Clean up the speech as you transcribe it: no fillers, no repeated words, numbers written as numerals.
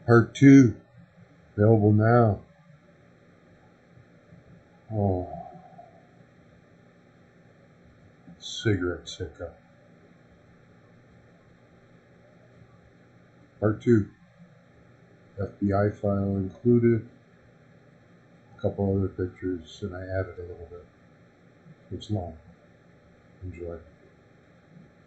Part 2, available now. Oh, cigarette sicko. Part 2, FBI file included, a couple other pictures, and I added a little bit. It's long. Enjoy.